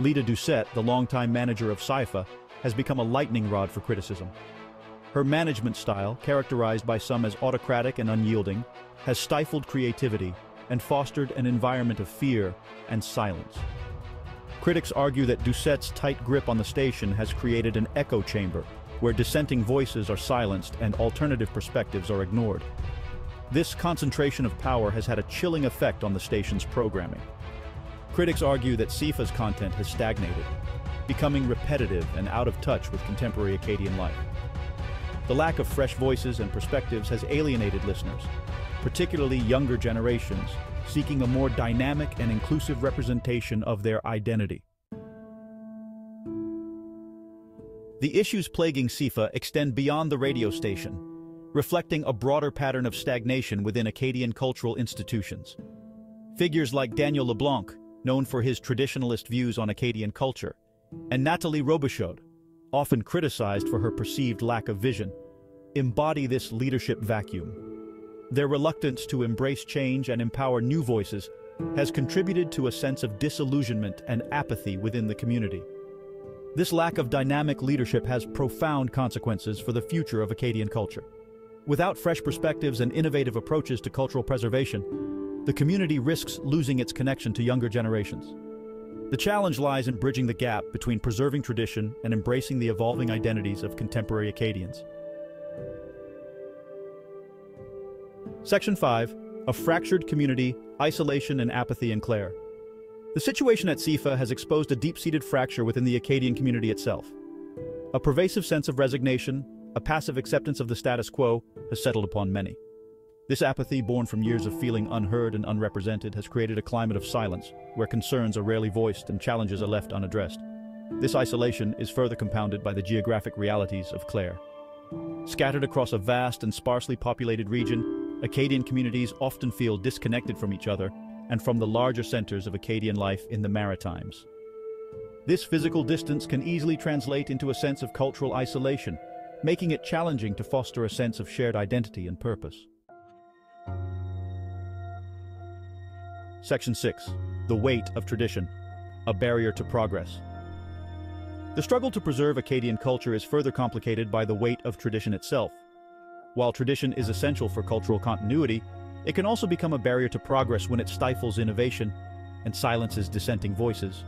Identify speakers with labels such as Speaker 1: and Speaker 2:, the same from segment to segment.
Speaker 1: Lida Doucette, the longtime manager of CIFA, has become a lightning rod for criticism. Her management style, characterized by some as autocratic and unyielding, has stifled creativity and fostered an environment of fear and silence. Critics argue that Doucette's tight grip on the station has created an echo chamber where dissenting voices are silenced and alternative perspectives are ignored. This concentration of power has had a chilling effect on the station's programming. Critics argue that CIFA's content has stagnated, becoming repetitive and out of touch with contemporary Acadian life. The lack of fresh voices and perspectives has alienated listeners, particularly younger generations, seeking a more dynamic and inclusive representation of their identity. The issues plaguing CIFA extend beyond the radio station, reflecting a broader pattern of stagnation within Acadian cultural institutions. Figures like Daniel LeBlanc, known for his traditionalist views on Acadian culture, and Nathalie Robichaud, often criticized for her perceived lack of vision, embody this leadership vacuum. Their reluctance to embrace change and empower new voices has contributed to a sense of disillusionment and apathy within the community. This lack of dynamic leadership has profound consequences for the future of Acadian culture. Without fresh perspectives and innovative approaches to cultural preservation, the community risks losing its connection to younger generations. The challenge lies in bridging the gap between preserving tradition and embracing the evolving identities of contemporary Acadians. Section 5. A fractured community, isolation and apathy in Clare. The situation at CIFA has exposed a deep-seated fracture within the Acadian community itself. A pervasive sense of resignation, a passive acceptance of the status quo, has settled upon many. This apathy, born from years of feeling unheard and unrepresented, has created a climate of silence, where concerns are rarely voiced and challenges are left unaddressed. This isolation is further compounded by the geographic realities of Clare. Scattered across a vast and sparsely populated region, Acadian communities often feel disconnected from each other and from the larger centers of Acadian life in the Maritimes. This physical distance can easily translate into a sense of cultural isolation, making it challenging to foster a sense of shared identity and purpose. Section 6. The weight of tradition, a barrier to progress. The struggle to preserve Acadian culture is further complicated by the weight of tradition itself. While tradition is essential for cultural continuity, it can also become a barrier to progress when it stifles innovation and silences dissenting voices.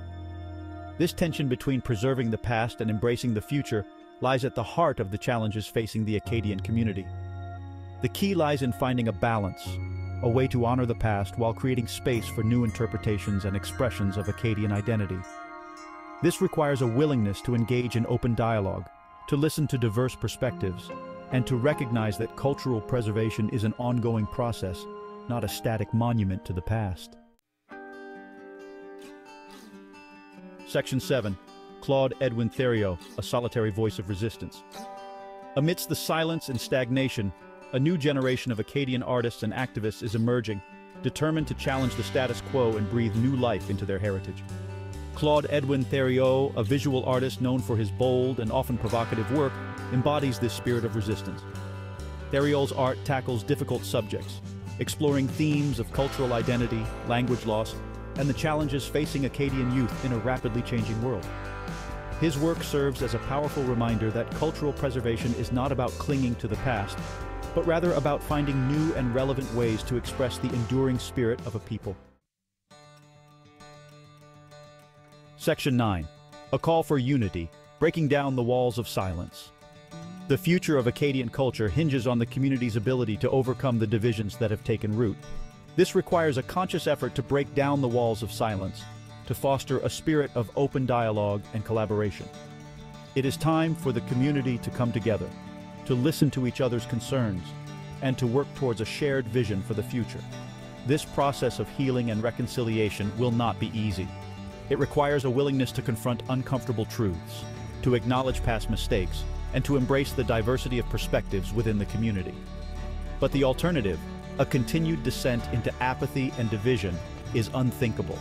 Speaker 1: This tension between preserving the past and embracing the future lies at the heart of the challenges facing the Acadian community. The key lies in finding a balance, a way to honor the past while creating space for new interpretations and expressions of Acadian identity. This requires a willingness to engage in open dialogue, to listen to diverse perspectives, and to recognize that cultural preservation is an ongoing process, not a static monument to the past. Section 7. ClaudeEdwinTheriault, a solitary voice of resistance. Amidst the silence and stagnation, a new generation of Acadian artists and activists is emerging, determined to challenge the status quo and breathe new life into their heritage. ClaudeEdwinTheriault, a visual artist known for his bold and often provocative work, embodies this spirit of resistance. Theriault's art tackles difficult subjects, exploring themes of cultural identity, language loss, and the challenges facing Acadian youth in a rapidly changing world. His work serves as a powerful reminder that cultural preservation is not about clinging to the past, but rather about finding new and relevant ways to express the enduring spirit of a people. Section 9. A call for unity, breaking down the walls of silence. The future of Acadian culture hinges on the community's ability to overcome the divisions that have taken root. This requires a conscious effort to break down the walls of silence, to foster a spirit of open dialogue and collaboration. It is time for the community to come together, to listen to each other's concerns, and to work towards a shared vision for the future. This process of healing and reconciliation will not be easy. It requires a willingness to confront uncomfortable truths, to acknowledge past mistakes, and to embrace the diversity of perspectives within the community. But the alternative, a continued descent into apathy and division, is unthinkable.